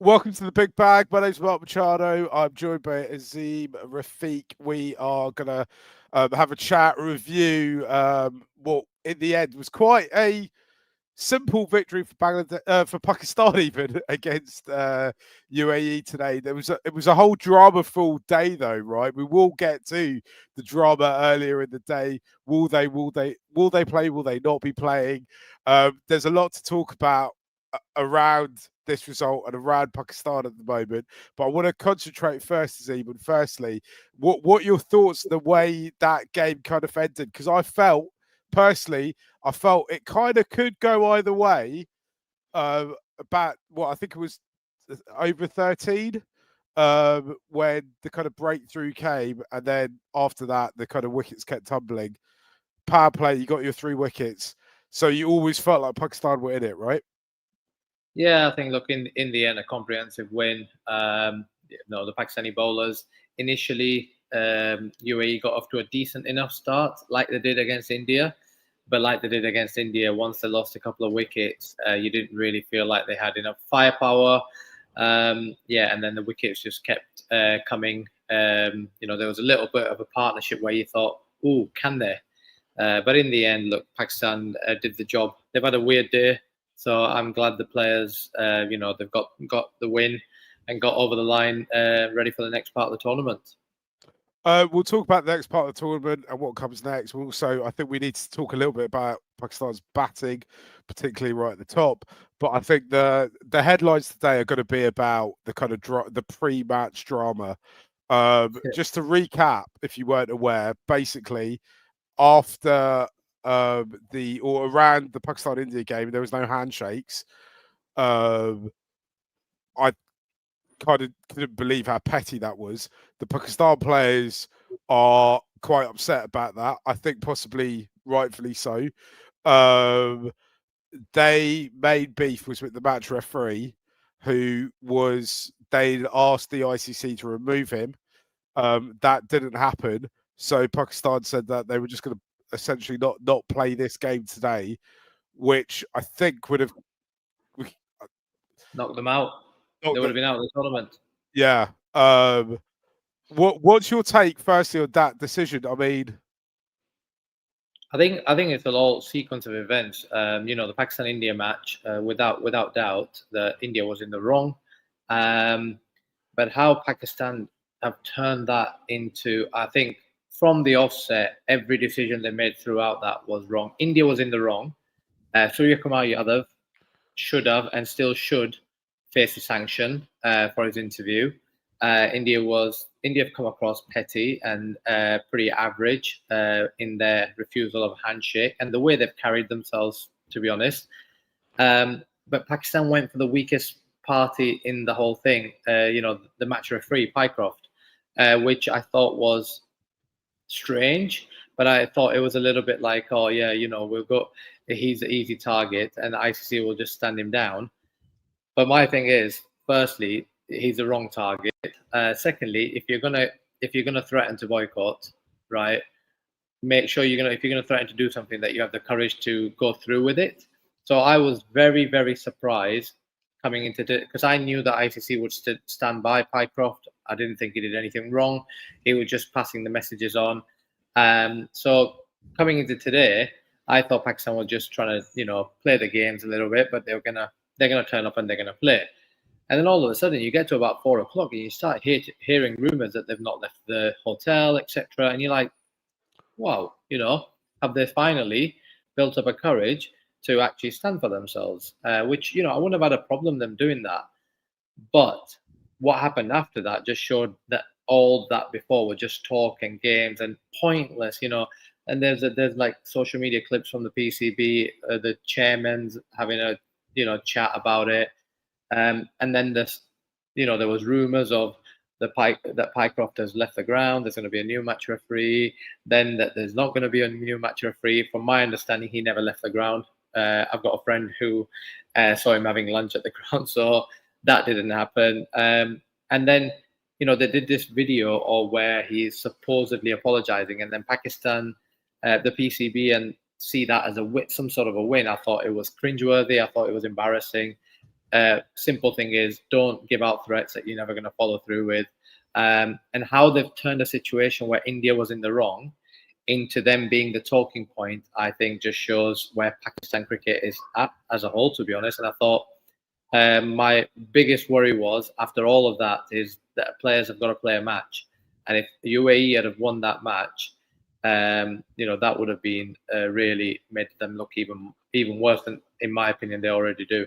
Welcome to the Big Bag. My name's Mark Machado. I'm joined by Azeem Rafiq. We are gonna have a chat, review what in the end was quite a simple victory for Bangladesh, for Pakistan, even against UAE today. It was a whole drama-full day, though, right? We will get to the drama earlier in the day. Will they play? Will they not be playing? There's a lot to talk about around this result and around Pakistan at the moment. But I want to concentrate first, Azeem, firstly, what your thoughts the way that game kind of ended? Because I felt it kind of could go either way. About what I think it was over 13 when the kind of breakthrough came, and then after that, the kind of wickets kept tumbling. Power play, you got your 3 wickets. So you always felt like Pakistan were in it, right? Yeah, I think look in the end a comprehensive win. The Pakistani bowlers initially UAE got off to a decent enough start, like they did against India, but like they did against India, once they lost a couple of wickets, you didn't really feel like they had enough firepower. And then the wickets just kept coming. There was a little bit of a partnership where you thought, "Oh, can they?" But in the end, look, Pakistan did the job. They've had a weird day. So I'm glad the players, they've got the win and got over the line, ready for the next part of the tournament. We'll talk about the next part of the tournament and what comes next. Also, I think we need to talk a little bit about Pakistan's batting, particularly right at the top. But I think the headlines today are going to be about the kind of the pre-match drama. Just to recap, if you weren't aware, basically after around the Pakistan India game, there was no handshakes. I kind of couldn't believe how petty that was. The Pakistan players are quite upset about that. I think possibly rightfully so. They made beef was with the match referee, who was they'd asked the ICC to remove him. That didn't happen. So Pakistan said that they were just going to essentially not play this game today, which I think would have knocked them out. They would have been out of the tournament. Yeah. What's your take firstly on that decision? I mean, I think it's a whole sequence of events. The Pakistan India match, without doubt, that India was in the wrong. But how Pakistan have turned that into, I think, from the offset, every decision they made throughout that was wrong. India was in the wrong. Surya Kumar Yadav should have and still should face a sanction for his interview. India have come across petty and pretty average in their refusal of a handshake and the way they've carried themselves, to be honest. But Pakistan went for the weakest party in the whole thing. The match referee, Pycroft, which I thought was strange, but I thought it was a little bit like, oh yeah, he's an easy target and the ICC will just stand him down. But my thing is, firstly, he's the wrong target. Secondly, if you're gonna threaten to boycott, right, make sure if you're gonna threaten to do something, that you have the courage to go through with it. So I was very, very surprised coming into it, because I knew that ICC would stand by Pycroft. I didn't think he did anything wrong. He was just passing the messages on. So coming into today, I thought Pakistan was just trying to, play the games a little bit, but they're gonna turn up and they're gonna play. And then all of a sudden, you get to about 4 o'clock and you start hearing rumors that they've not left the hotel, etc. And you're like, wow, have they finally built up a courage to actually stand for themselves? Which, I wouldn't have had a problem them doing that. But what happened after that just showed that all that before were just talk and games and pointless, And there's like social media clips from the PCB, the chairman's having a chat about it. And then there was rumors of that Pycroft has left the ground. There's going to be a new match referee. Then that there's not going to be a new match referee. From my understanding, he never left the ground. I've got a friend who saw him having lunch at the ground, so that didn't happen. And then they did this video where he's supposedly apologizing, and then Pakistan, the PCB, and see that as some sort of a win. I thought it was cringeworthy. I thought it was embarrassing. simple thing is don't give out threats that you're never going to follow through with. And how they've turned a situation where India was in the wrong into them being the talking point, I think just shows where Pakistan cricket is at as a whole, to be honest. And I thought my biggest worry was after all of that is that players have got to play a match. And if UAE had have won that match, that would have been really made them look even worse than, in my opinion, they already do.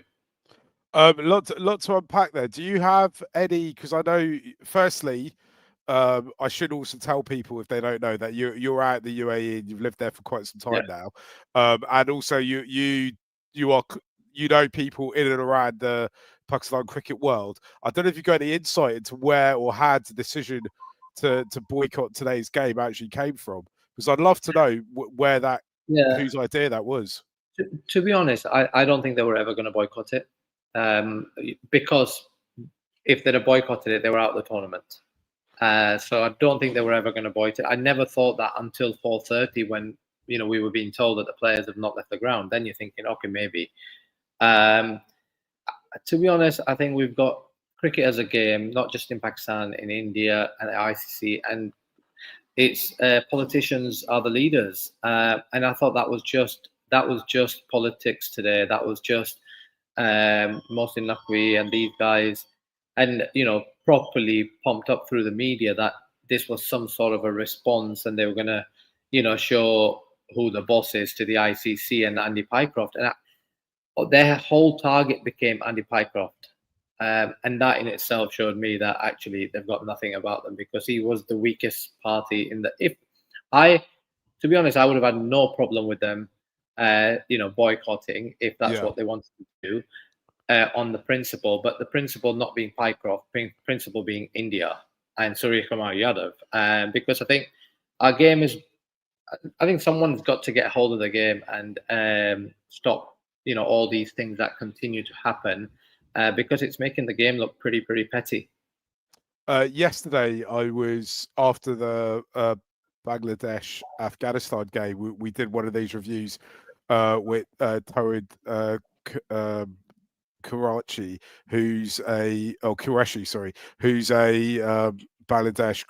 Lot to unpack there. Do you have any? Because I know, firstly, I should also tell people if they don't know that you're out the UAE and you've lived there for quite some time now, and also you are people in and around the Pakistan cricket world. I don't know if you've got any insight into where or how the decision to boycott today's game actually came from, because I'd love to know where that whose idea that was. To be honest, I don't think they were ever going to boycott it, because if they'd have boycotted it, they were out of the tournament. So I don't think they were ever going to boycott it. I never thought that until 4:30 when we were being told that the players have not left the ground. Then you're thinking, okay, maybe. To be honest, I think we've got cricket as a game, not just in Pakistan, in India and the ICC, and it's politicians are the leaders. And I thought that was just politics today. That was just Mohsin Naqvi and these guys, and properly pumped up through the media that this was some sort of a response, and they were going to show who the boss is to the ICC and Andy Pycroft, and their whole target became Andy Pycroft, and that in itself showed me that actually they've got nothing about them, because he was the weakest party in the. To be honest, I would have had no problem with them, boycotting if that's what they wanted to do, on the principle, but the principle not being Pycroft, principle being India and Surya Kumar Yadav, because I think our game is. I think someone's got to get hold of the game and stop, all these things that continue to happen, because it's making the game look pretty petty. Yesterday, I was after the Bangladesh Afghanistan game. We did one of these reviews with Tawid Qureshi, who's a Bangladesh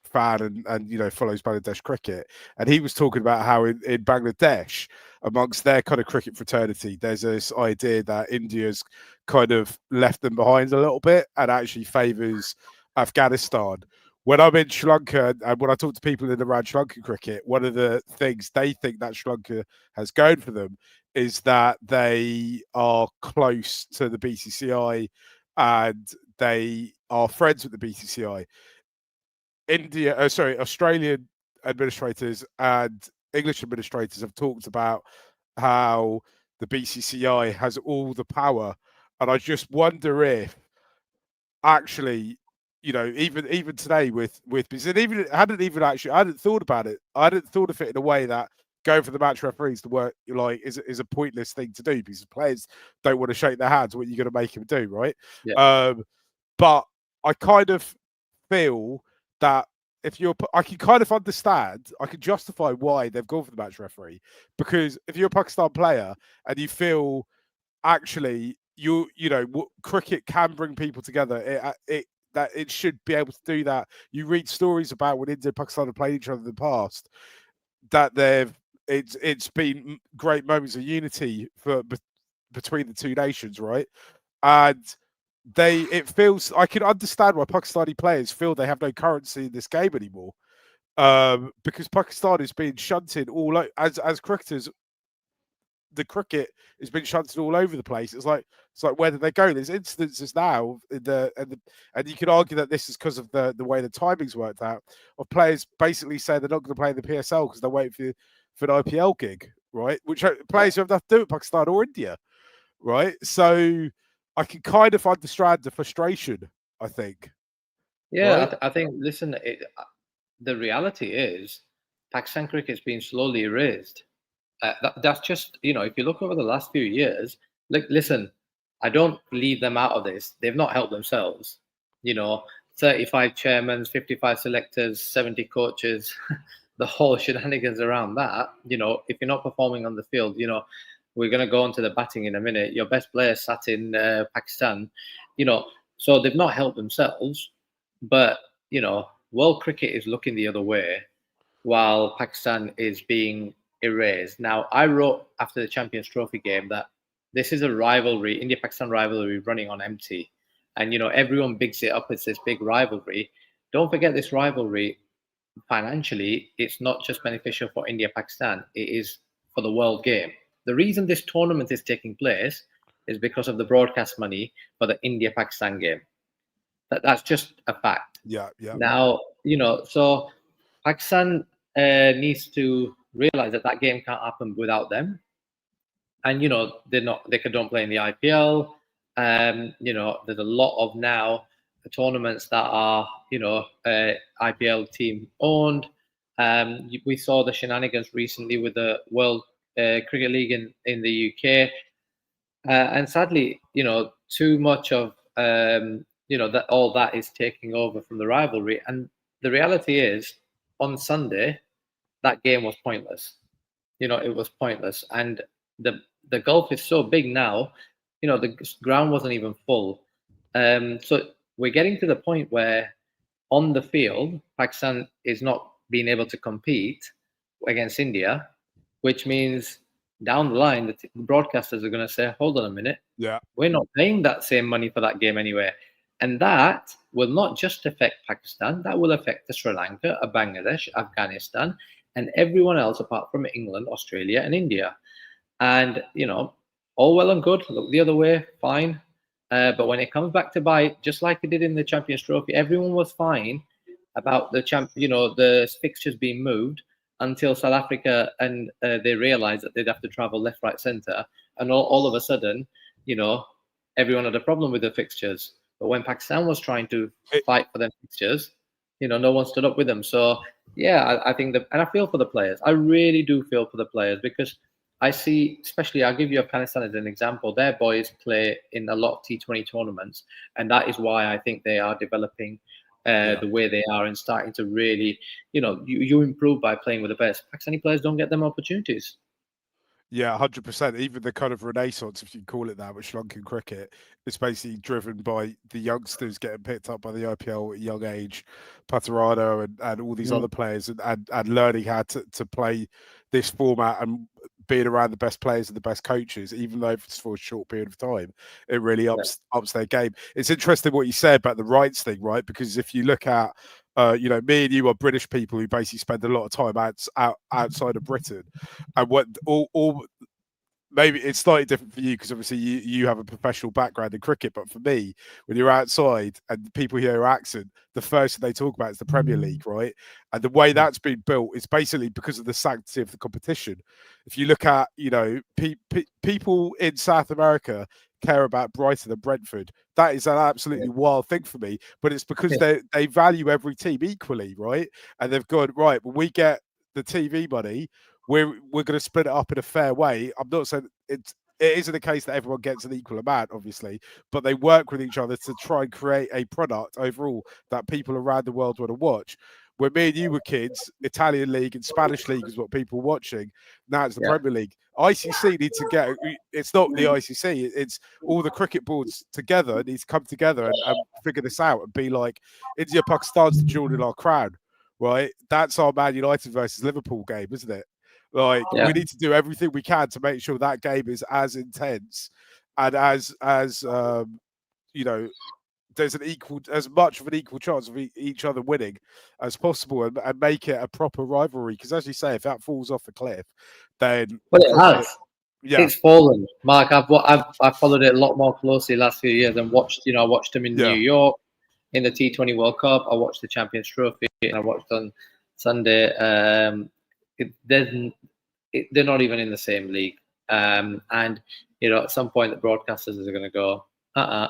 fan and follows Bangladesh cricket, and he was talking about how in Bangladesh, amongst their kind of cricket fraternity, there's this idea that India's kind of left them behind a little bit and actually favours Afghanistan. When I'm in Sri Lanka and when I talk to people in around Sri Lankan cricket, one of the things they think that Sri Lanka has going for them is that they are close to the BCCI and they are friends with the BCCI. Australian administrators and English administrators have talked about how the BCCI has all the power, and I just wonder if actually, even today with because I hadn't thought about it. I hadn't thought of it in a way that going for the match referees to work is a pointless thing to do, because players don't want to shake their hands. What are you going to make them do, right? Yeah. But I kind of feel that I can kind of understand, I can justify why they've gone for the match referee, because if you're a Pakistan player and you feel actually cricket can bring people together, that it should be able to do that. You read stories about when India and Pakistan have played each other in the past, that it's been great moments of unity between the two nations, right? And it feels, I can understand why Pakistani players feel they have no currency in this game anymore, because Pakistan is being shunted all as cricketers. The cricket has been shunted all over the place. It's like where did they go? There's instances now and you could argue that this is because of the way the timings worked out, of players basically saying they're not going to play in the PSL because they're waiting for an IPL gig, right? Which players who have nothing to do with Pakistan or India, right? So I can kind of understand the frustration, I think. Yeah, right? I think, listen, the reality is Pakistan cricket's been slowly erased. That's just, if you look over the last few years, listen, I don't leave them out of this. They've not helped themselves. 35 chairmen, 55 selectors, 70 coaches, the whole shenanigans around that. If you're not performing on the field, we're going to go on to the batting in a minute. Your best player sat in Pakistan, so they've not helped themselves. But, world cricket is looking the other way while Pakistan is being erased. Now, I wrote after the Champions Trophy game that this is a rivalry, India-Pakistan rivalry running on empty. And, everyone bigs it up as this big rivalry. Don't forget this rivalry, financially, it's not just beneficial for India-Pakistan, it is for the world game. The reason this tournament is taking place is because of the broadcast money for the India-Pakistan game. That's just a fact. Yeah, yeah. Now, so Pakistan needs to realize that that game can't happen without them. And, they don't play in the IPL. There's a lot of now tournaments that are, IPL team owned. We saw the shenanigans recently with the World Cricket League in the UK. And sadly, too much of, that all that is taking over from the rivalry. And the reality is, on Sunday, that game was pointless. It was pointless. And the gulf is so big now, the ground wasn't even full. So we're getting to the point where on the field, Pakistan is not being able to compete against India, which means down the line, the broadcasters are going to say, hold on a minute. Yeah. We're not paying that same money for that game anyway. And that will not just affect Pakistan, that will affect Sri Lanka, Bangladesh, Afghanistan, and everyone else apart from England, Australia, and India. And, all well and good, look the other way, fine. But when it comes back to bite, just like it did in the Champions Trophy, everyone was fine about the fixtures being moved until South Africa and they realized that they'd have to travel left, right, centre. And all of a sudden, everyone had a problem with the fixtures. But when Pakistan was trying to fight for them fixtures, no one stood up with them. So, yeah, I think and I feel for the players. I really do feel for the players because I see, especially, I'll give you Afghanistan as an example. Their boys play in a lot of T20 tournaments. And that is why I think they are developing the way they are and starting to really, you improve by playing with the best. Pakistani players don't get them opportunities. Yeah, 100%. Even the kind of renaissance, if you can call it that, with Sri Lankan cricket, is basically driven by the youngsters getting picked up by the IPL at a young age, Patarana and all these other players, and learning how to play this format and being around the best players and the best coaches, even though it's for a short period of time, it really ups their game. It's interesting what you said about the rights thing, right? Because if you look at me and you are British people who basically spend a lot of time outside of Britain, and what all maybe it's slightly different for you because obviously you have a professional background in cricket, but for me, when you're outside and people hear your accent, the first thing they talk about is the Premier League, right? And the way that's been built is basically because of the sanctity of the competition. If you look at, people in South America care about Brighton and Brentford. That is an absolutely wild thing for me, but it's because they value every team equally, right? And they've gone, right, when we get the TV money, we're going to split it up in a fair way. I'm not saying it isn't the case that everyone gets an equal amount, obviously, but they work with each other to try and create a product overall that people around the world want to watch. When me and you were kids, Italian league and Spanish league is what people were watching. Now it's the Premier League. ICC needs to get, it's not the ICC, it's all the cricket boards together, needs to come together and figure this out and be like, India, Pakistan's the jewel in our crown, right? That's our Man United versus Liverpool game, isn't it? Like, we need to do everything we can to make sure that game is as intense and as there's as much of an equal chance of each other winning as possible and make it a proper rivalry. Because as you say, if that falls off the cliff, then it has. Yeah, it's fallen. Mark, I've followed it a lot more closely last few years and watched. I watched them in New York in the T20 World Cup. I watched the Champions Trophy and I watched on Sunday. They're not even in the same league. And at some point the broadcasters are going to go,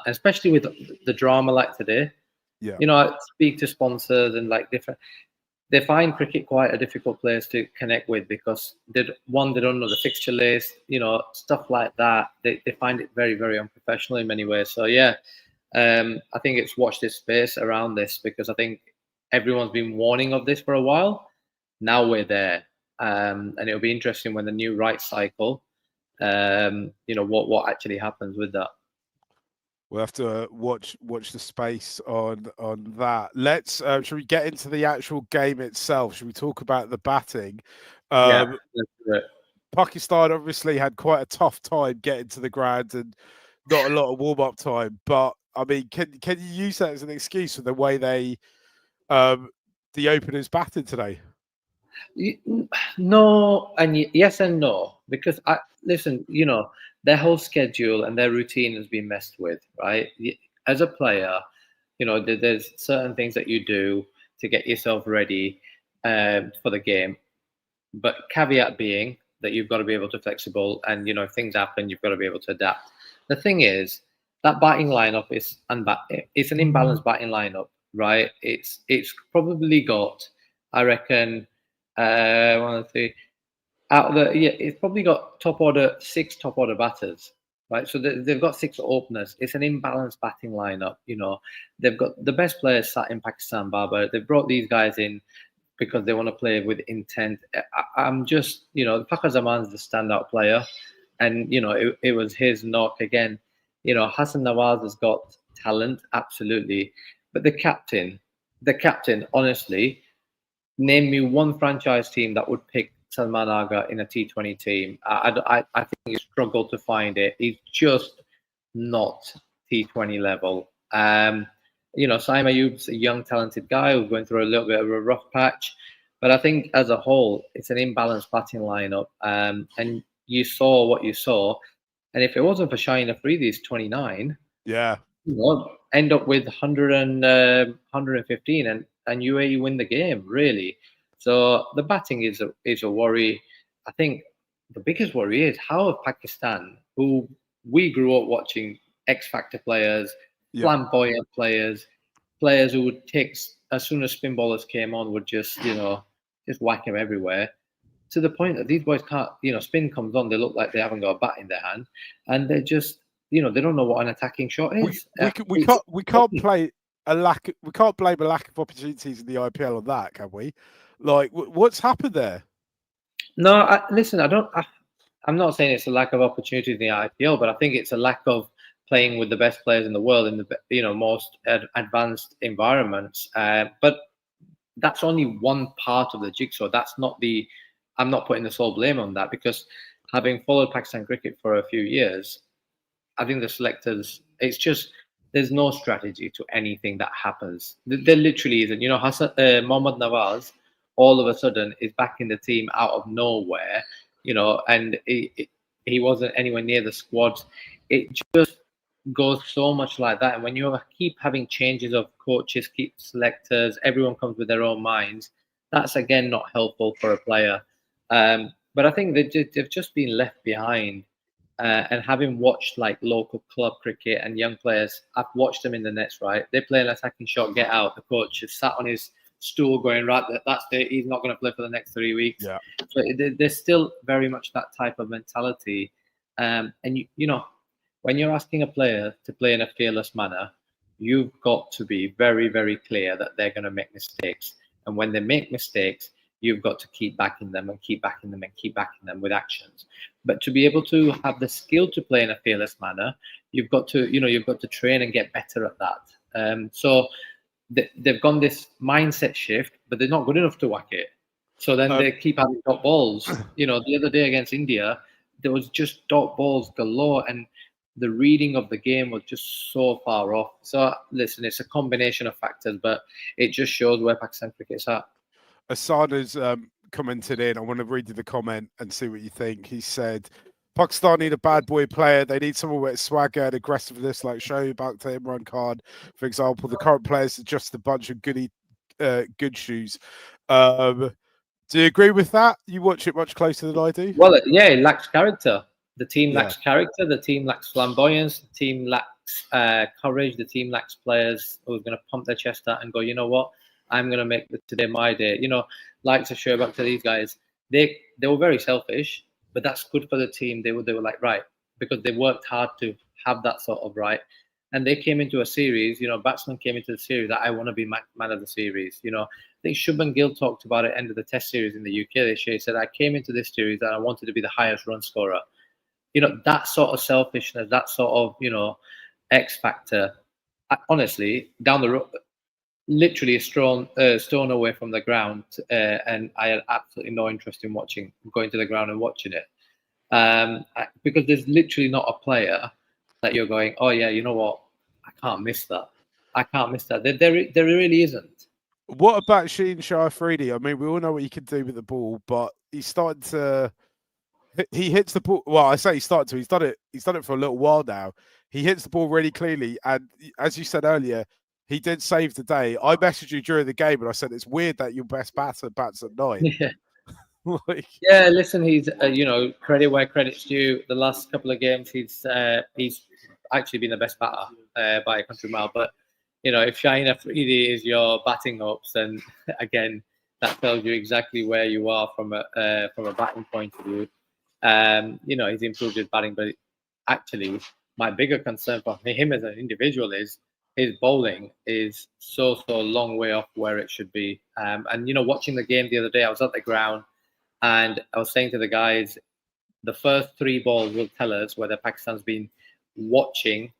especially with the drama like today. I speak to sponsors and like different. They find cricket quite a difficult place to connect with because they don't know the fixture list, stuff like that. They find it very, very unprofessional in many ways. So I think it's watch this space around this because I think everyone's been warning of this for a while. Now we're there. And it'll be interesting when the new rights cycle what actually happens with that. We'll have to watch the space on that. Let's should we get into the actual game itself? Should we talk about the batting? Yeah, Um, let's do it. Pakistan obviously had quite a tough time getting to the ground and not a lot of warm up time. But I mean, can you use that as an excuse for the way um, the openers batted today? No, and yes and no, because I listen. Their whole schedule and their routine has been messed with, right? As a player, there's certain things that you do to get yourself ready for the game. But caveat being that you've got to be able to flexible, and if things happen, you've got to be able to adapt. The thing is that batting lineup it's an imbalanced batting lineup, right? It's probably got, I reckon, one, two, out of the yeah, it's probably got six top order batters, right? So they've got six openers. It's an imbalanced batting lineup. They've got the best players sat in Pakistan, Barber. They've brought these guys in because they want to play with intent. I'm just, Fakhar Zaman's the standout player, and it was his knock again. Hassan Nawaz has got talent, absolutely, but the captain, honestly, name me one franchise team that would pick Salman Aga in a T20 team. I think you struggle to find it. He's just not T20 level. Saim Ayub's a young, talented guy who's going through a little bit of a rough patch. But I think as a whole, it's an imbalanced batting lineup. And you saw what you saw. And if it wasn't for Shaheen Afridi's 29, Yeah, end up with 100 and 115, and UAE win the game, really. So the batting is a worry. I think the biggest worry is how have Pakistan, who we grew up watching X Factor players, yeah. flamboyant players who would take, as soon as spin bowlers came on, would just whack them everywhere, to the point that these boys can't, spin comes on, they look like they haven't got a bat in their hand, and they're just, they don't know what an attacking shot is. We can't play we can't blame a lack of opportunities in the IPL on that, can we? Like, what's happened there? No, listen, I'm not saying it's a lack of opportunity in the IPL, but I think it's a lack of playing with the best players in the world in the most advanced environments. But that's only one part of the jigsaw. I'm not putting the sole blame on that, because having followed Pakistan cricket for a few years, I think the selectors, it's just, there's no strategy to anything that happens. There literally isn't. Mohammad Nawaz all of a sudden is back in the team out of nowhere, and he wasn't anywhere near the squad. It just goes so much like that. And when you keep having changes of coaches, keep selectors, everyone comes with their own minds, that's again not helpful for a player. But I think they've just been left behind. And having watched like local club cricket and young players, I've watched them in the nets, right? They play an attacking shot, get out. The coach is sat on his stool going, right, that's it. He's not going to play for the next 3 weeks. Yeah. So there's still very much that type of mentality. And, when you're asking a player to play in a fearless manner, you've got to be very, very clear that they're going to make mistakes. And when they make mistakes, you've got to keep backing them and keep backing them and keep backing them with actions. But to be able to have the skill to play in a fearless manner, you've got to train and get better at that. So they've gone this mindset shift, but they're not good enough to whack it. So then they keep having dot balls. The other day against India, there was just dot balls galore, and the reading of the game was just so far off. So listen, it's a combination of factors, but it just shows where Pakistan cricket's at. Asada's commented in. I want to read you the comment and see what you think. He said, Pakistan need a bad boy player. They need someone with swagger and aggressiveness like Shoaib Akhtar, Imran Khan, for example. The current players are just a bunch of good shoes. Do you agree with that? You watch it much closer than I do. Well, yeah, it lacks character. The team lacks character. The team lacks flamboyance. The team lacks courage. The team lacks players who are going to pump their chest out and go, you know what, I'm going to make today my day. Like to show back to these guys, they were very selfish, but that's good for the team. They were like, right, because they worked hard to have that sort of right. And they came into a series, batsmen came into the series that I want to be man of the series. I think Shubman Gill talked about it end of the test series in the UK this year. He said, I came into this series and I wanted to be the highest run scorer. that sort of selfishness, that sort of X factor. Honestly, down the road, literally a stone away from the ground, and I had absolutely no interest in going to the ground and watching it, because there's literally not a player that you're going, oh yeah, you know what, I can't miss that. I can't miss that. There really isn't. What about Sheen Shah-Afridi? I mean, we all know what he can do with the ball, but he's starting to. He hits the ball. Well, I say he started to. He's done it. He's done it for a little while now. He hits the ball really cleanly, and as you said earlier, he did save the day. I messaged you during the game, and I said it's weird that your best batter bats at 9. Yeah. Like, Yeah, listen, he's credit where credit's due. The last couple of games, he's actually been the best batter by a country mile. But if Shaheen Afridi is your batting hopes, then again, that tells you exactly where you are from a batting point of view. He's improved his batting, but actually, my bigger concern for him as an individual is his bowling is so long way off where it should be. And watching the game the other day, I was at the ground. And I was saying to the guys, the first 3 balls will tell us whether Pakistan's been watching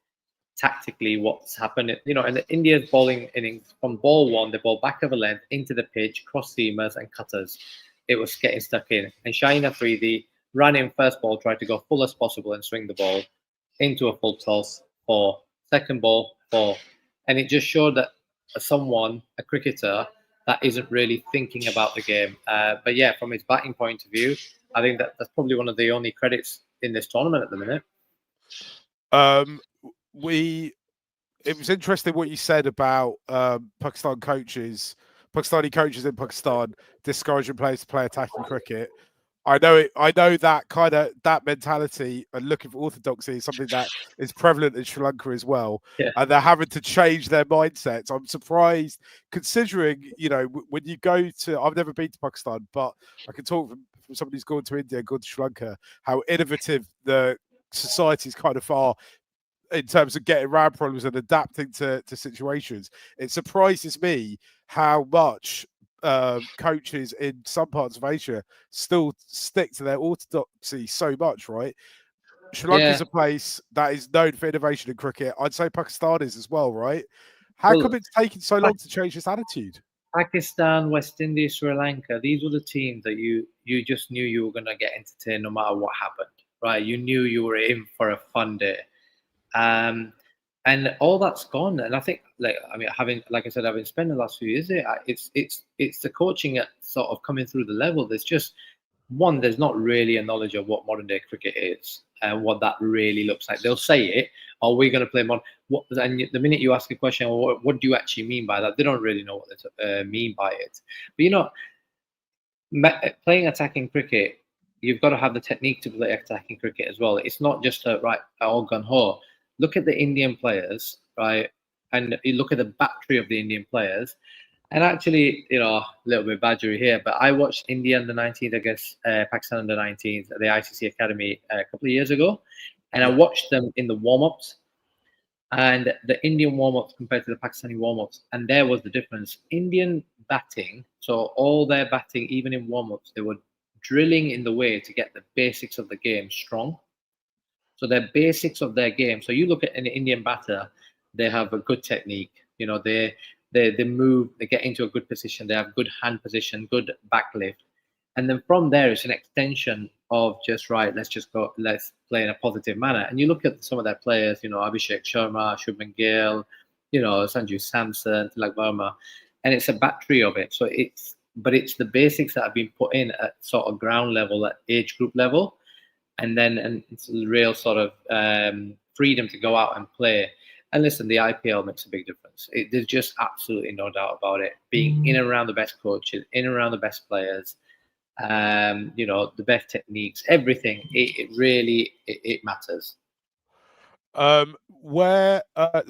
tactically what's happened. And India's bowling innings, from ball 1, they ball back of a length into the pitch, cross seamers and cutters. It was getting stuck in. And Shaheen Afridi ran in first ball, tried to go full as possible and swing the ball into a full toss for second ball 4. And it just showed that a cricketer, that isn't really thinking about the game. But yeah, from his batting point of view, I think that's probably one of the only credits in this tournament at the minute. It was interesting what you said about Pakistani coaches in Pakistan discouraging players to play attacking cricket. I know that mentality and looking for orthodoxy is something that is prevalent in Sri Lanka as well. Yeah. And they're having to change their mindsets. I'm surprised, considering, when you go to, I've never been to Pakistan, but I can talk from somebody who's gone to India, gone to Sri Lanka, how innovative the societies kind of are in terms of getting around problems and adapting to situations. It surprises me how much coaches in some parts of Asia still stick to their orthodoxy so much, right? Sri Lanka's a place that is known for innovation in cricket. I'd say Pakistan is as well, right? How come it's taking so long to change this attitude? Pakistan, West Indies, Sri Lanka, these were the teams that you just knew you were going to get entertained no matter what happened, right? You knew you were in for a fun day. And all that's gone. And I think, having spent the last few years there, it's the coaching at sort of coming through the level. There's just there's not really a knowledge of what modern day cricket is and what that really looks like. They'll say it, "Are we going to play modern?" And the minute you ask a question, what do you actually mean by that? They don't really know what they mean by it. But playing attacking cricket, you've got to have the technique to play attacking cricket as well. It's not just all gun ho. Look at the Indian players, right? And you look at the battery of the Indian players. And actually, a little bit badgery here, but I watched India under 19s against Pakistan under 19s at the ICC Academy a couple of years ago. And I watched them in the warm-ups and the Indian warm-ups compared to the Pakistani warm-ups. And there was the difference. Indian batting, so all their batting, even in warm-ups, they were drilling in the way to get the basics of the game strong. So their basics of their game. So you look at an Indian batter, they have a good technique. They move, they get into a good position, they have good hand position, good back lift. And then from there, it's an extension of just, let's play in a positive manner. And you look at some of their players, Abhishek Sharma, Shubman Gill, Sanju Samson, Tilak Verma, and it's a battery of it. So it's the basics that have been put in at sort of ground level, at age group level. And it's a real sort of freedom to go out and play. And listen, the IPL makes a big difference. There's just absolutely no doubt about it. Being in and around the best coaches, in and around the best players, the best techniques, everything. It really matters. I was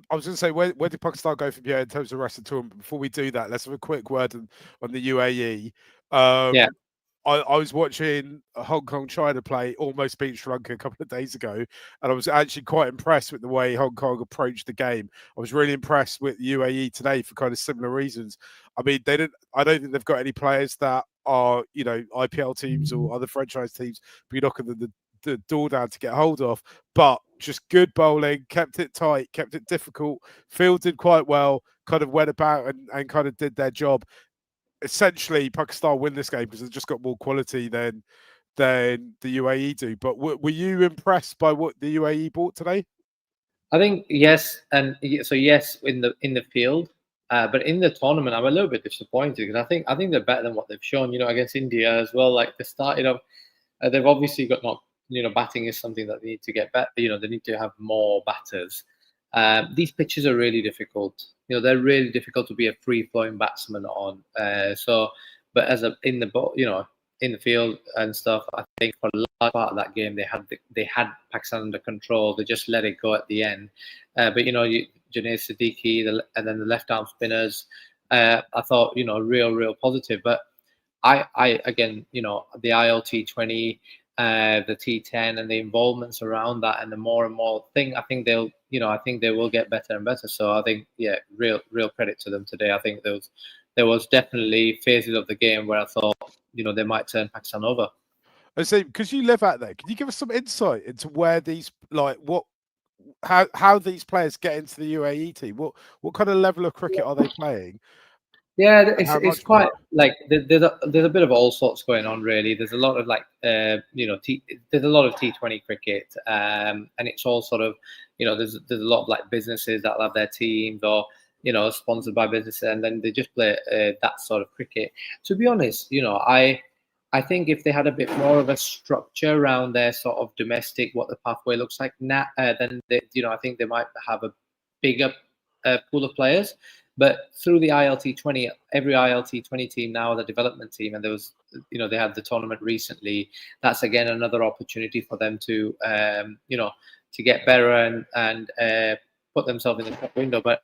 going to say, where did Pakistan go from here in terms of the rest of the tournament? Before we do that, let's have a quick word on the UAE. Yeah. I was watching Hong Kong China play, almost beat Sri Lanka a couple of days ago, and I was actually quite impressed with the way Hong Kong approached the game. I was really impressed with UAE today for kind of similar reasons. I mean, I don't think they've got any players that are, IPL teams or other franchise teams, but you're not going to the door down to get hold of. But just good bowling, kept it tight, kept it difficult, fielded quite well, kind of went about and kind of did their job. Essentially, Pakistan win this game because they've just got more quality than the UAE do. But were you impressed by what the UAE brought today? I think yes, and so yes in the field, but in the tournament, I'm a little bit disappointed because I think they're better than what they've shown. Against India as well. Like they started off, they've obviously got not. Batting is something that they need to get better. They need to have more batters. These pitches are really difficult. They're really difficult to be a free flowing batsman on. But in the field and stuff, I think for a large part of that game they had Pakistan under control. They just let it go at the end. But Junaid Siddiqui and then the left arm spinners, I thought real positive. But I again the ILT20, the T10 and the involvements around that and the more and more thing, I think they will get better and better. So I think real credit to them today. I think there was definitely phases of the game where I thought they might turn Pakistan over. I see, because you live out there, can you give us some insight into where these how these players get into the UAE team? What kind of level of cricket are they playing? Yeah, it's quite like there's a bit of all sorts going on really. There's a lot of there's a lot of T20 cricket, and it's all sort of there's a lot of like businesses that have their teams or sponsored by businesses, and then they just play that sort of cricket. To be honest, I think if they had a bit more of a structure around their sort of domestic, what the pathway looks like now, then I think they might have a bigger pool of players. But through the ILT20, every ILT20 team now is a development team, and there was, they had the tournament recently. That's again another opportunity for them to, to get better and put themselves in the top window. But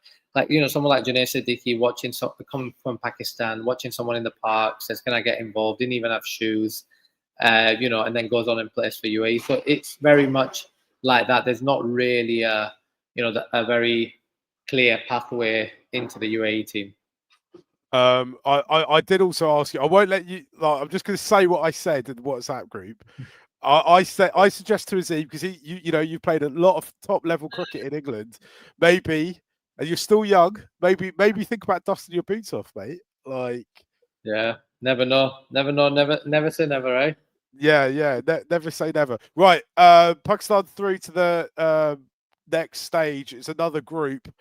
someone like Junaid Siddiqui watching come from Pakistan, watching someone in the park says, "Can I get involved?" Didn't even have shoes, and then goes on and plays for UAE. So it's very much like that. There's not really a very clear pathway into the UAE team. I did also ask you. I won't let you. I'm just going to say what I said in the WhatsApp group. I suggest to Azeem, because you played a lot of top level cricket in England. Maybe, and you're still young. Maybe think about dusting your boots off, mate. Never know, never say never, eh? Never say never. Right, Pakistan through to the next stage. It's another group.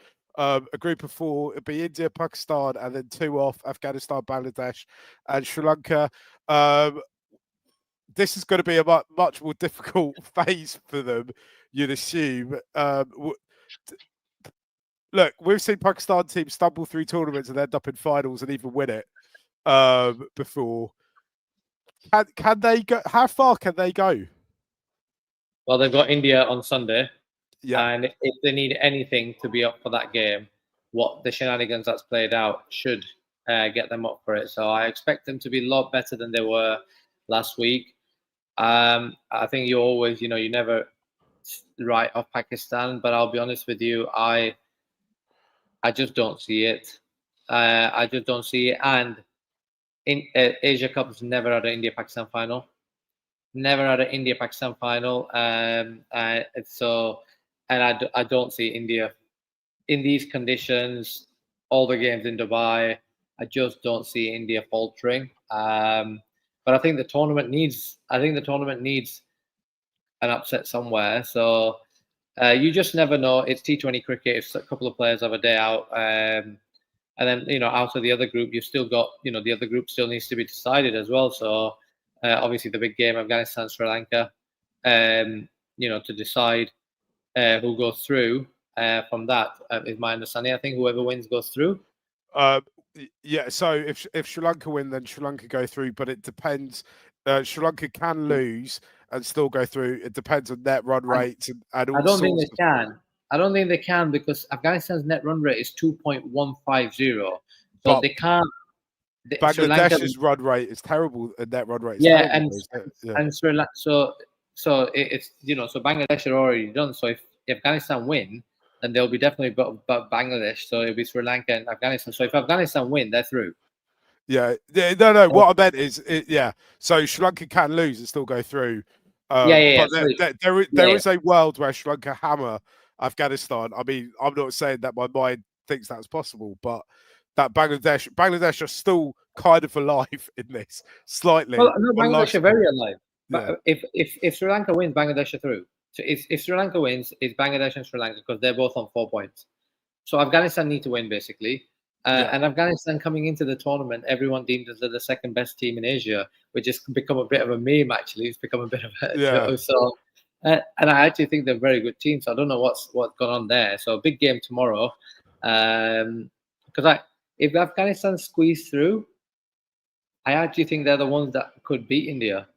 A group of 4. It'll be India, Pakistan, and then 2 off: Afghanistan, Bangladesh, and Sri Lanka. This is going to be a much more difficult phase for them, you'd assume. Look, we've seen Pakistan teams stumble through tournaments and end up in finals and even win it before. Can they go? How far can they go? Well, they've got India on Sunday. Yeah. And if they need anything to be up for that game, what the shenanigans that's played out should get them up for it. So I expect them to be a lot better than they were last week. I think you always, you never write off Pakistan, but I'll be honest with you, I just don't see it. I just don't see it. And in Asia Cup's never had an India-Pakistan final. Never had an India-Pakistan final. And I don't see India in these conditions, all the games in Dubai. I just don't see India faltering. But I think the tournament needs an upset somewhere. So you just never know. It's T20 cricket. If a couple of players have a day out, and then out of the other group, you've still got the other group still needs to be decided as well. So obviously the big game, Afghanistan, Sri Lanka, to decide who goes through from that is my understanding. I think whoever wins goes through. So if Sri Lanka win, then Sri Lanka go through, but it depends. Sri Lanka can lose and still go through. It depends on net run rates and all I don't think they can. I don't think they can because Afghanistan's net run rate is 2.150. So but they can't. Bangladesh's run rate is terrible. Net run rate is terrible. And Sri Lanka. So it's so Bangladesh are already done. So if Afghanistan win, then they'll be definitely but Bangladesh. So it'll be Sri Lanka and Afghanistan. So if Afghanistan win, they're through. No. What I meant is, So Sri Lanka can lose and still go through. Yeah. But Sorry. there Yeah. is a world where Sri Lanka hammer Afghanistan. I mean, I'm not saying that my mind thinks that's possible, but that Bangladesh are still kind of alive in this Well, slightly no, on life Bangladesh are support. very alive. Yeah, But if Sri Lanka wins, Bangladesh are through. So if Sri Lanka wins, it's Bangladesh and Sri Lanka because they're both on 4 points. So Afghanistan need to win basically. yeah, And Afghanistan coming into the tournament, everyone deemed as the second best team in Asia, which has become a bit of a meme. Actually, it's become a bit of a yeah. joke. So, and I actually think they're a very good team. So I don't know what's gone on there. So a big game tomorrow. Because if Afghanistan squeeze through, I actually think they're the ones that could beat India.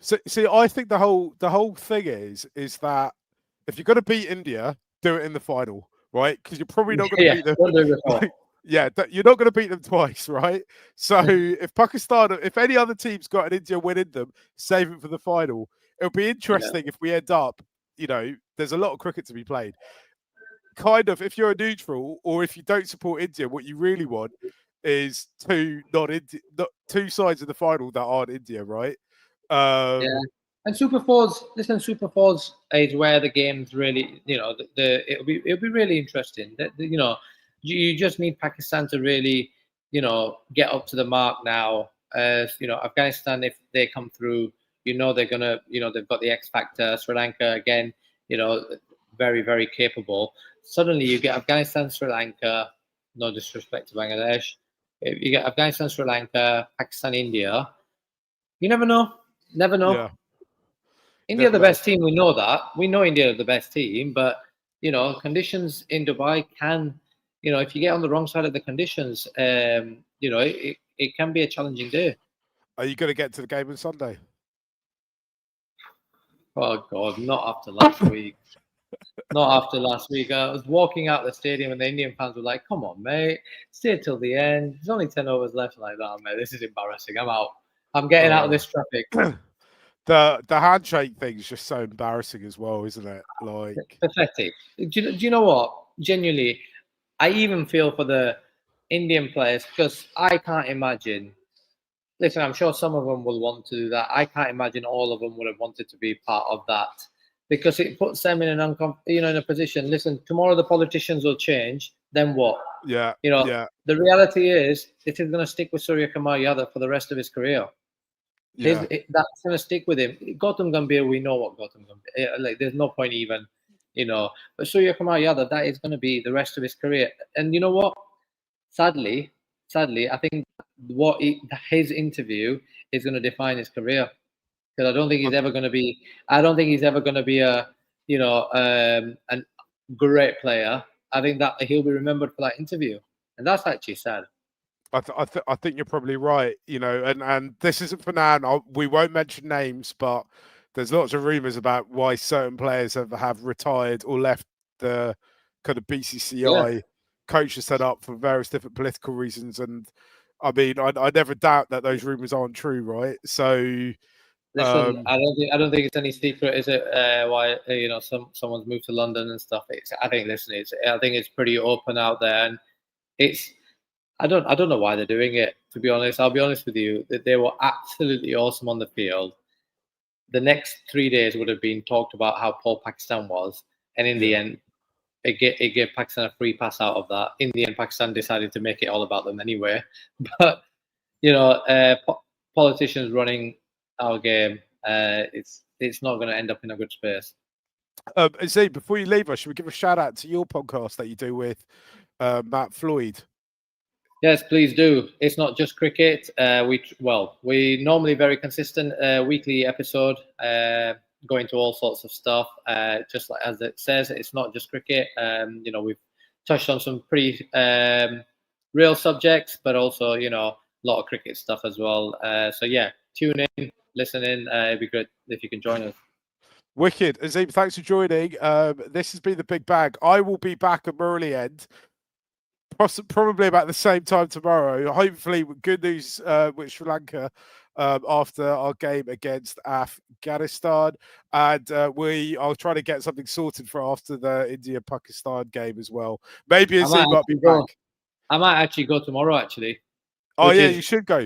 So, see, I think the whole thing is that if you're going to beat India, do it in the final, right? Because you're probably not going to Yeah, beat them. don't do it before. Like, yeah, you're not going to beat them twice, right? So if Pakistan, if any other team's got an India win in them, save it for the final. It'll be Yeah, interesting if we end up. There's a lot of cricket to be played. Kind of, if you're a neutral or if you don't support India, what you really want is two sides of the final that aren't India, right? yeah. Um, And Super Fours, listen, Super Fours is where the game's really, it'll be really interesting. You just need Pakistan to really, get up to the mark now. Afghanistan, if they come through, they're gonna, they've got the X factor. Sri Lanka again, you know, very very capable. Suddenly you get Afghanistan, Sri Lanka. No disrespect to Bangladesh. If you get Afghanistan, Sri Lanka, Pakistan, India. You never know. Never know. yeah, India are never the know. best team. We know that. We know India are the best team, but conditions in Dubai can, if you get on the wrong side of the conditions, it can be a challenging day. Are you going to get to the game on Sunday? Oh God, not after last week. Not after last week. I was walking out the stadium and the Indian fans were like, "Come on, mate, stay till the end. There's only 10 overs left." I'm like, "No, mate, this is embarrassing. I'm out. I'm getting out of Uh, this traffic." the handshake thing is just so embarrassing as well, isn't it? Like, Pathetic. Do you know what? Genuinely, I even feel for the Indian players because I can't imagine. Listen, I'm sure some of them will want to do that. I can't imagine all of them would have wanted to be part of that because it puts them in an in a position. Listen, tomorrow the politicians will change. Then what? yeah, You know, yeah, the reality is it is going to stick with Surya Kumar Yadav for the rest of his career. yeah. That's going to stick with him. Gautam Gambhir, we know what Gautam Gambhir. Like, there's no point even, But Surya Kumar Yadav, that is going to be the rest of his career. And you know what? Sadly, I think his interview is going to define his career because I don't think he's ever going to be. I don't think he's ever going to be a great player. I think that he'll be remembered for that interview, and that's actually sad. I think you're probably right. And this isn't for now. We won't mention names, but there's lots of rumours about why certain players have retired or left the kind of Yeah. BCCI coaching set up for various different political reasons. And I mean, I never doubt that those rumours aren't true, right? So, Listen, I don't think it's any secret, is it? Why someone's moved to London and stuff. I think it's pretty open out there, and it's I don't know why they're doing it. To be honest, I'll be honest with you, that they were absolutely awesome on the field. The next 3 days would have been talked about how poor Pakistan was, and in the yeah. end, it gave Pakistan a free pass out of that. In the end, Pakistan decided to make it all about them anyway. But you know, politicians running our game, it's not going to end up in a good space. Zee, before you leave us, should we give a shout out to your podcast that you do with Matt Floyd? Yes, please do. It's not just cricket. We normally very consistent weekly episode, going to all sorts of stuff. Just like as it says, it's not just cricket. We've touched on some pretty real subjects, but also a lot of cricket stuff as well. So yeah, tune in, listen in. It'd be great if you can join us. Wicked. Azeem, thanks for joining. This has been the Big Bag. I will be back at Murley End probably about the same time tomorrow. Hopefully, with good news with Sri Lanka after our game against Afghanistan, and I'll try to get something sorted for after the India-Pakistan game as well. Maybe Azeem might be back. I might actually go tomorrow. Actually, Oh yeah, you should go.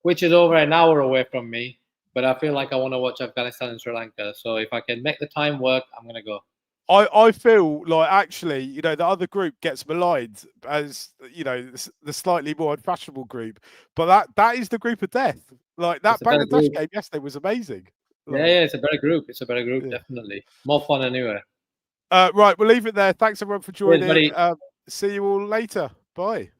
which is over an hour away from me. but I feel like I want to watch Afghanistan and Sri Lanka. So if I can make the time work, I'm gonna go. I feel like actually, you know, the other group gets maligned as, you know, the slightly more unfashionable group, but that is the group of death. Like that It's a better Bangladesh group. game yesterday was amazing. Yeah, Like, yeah, it's a better group. It's a better group, yeah. definitely. More fun anyway. Right, we'll leave it there. Thanks everyone for Cheers, joining. buddy. See you all later. Bye.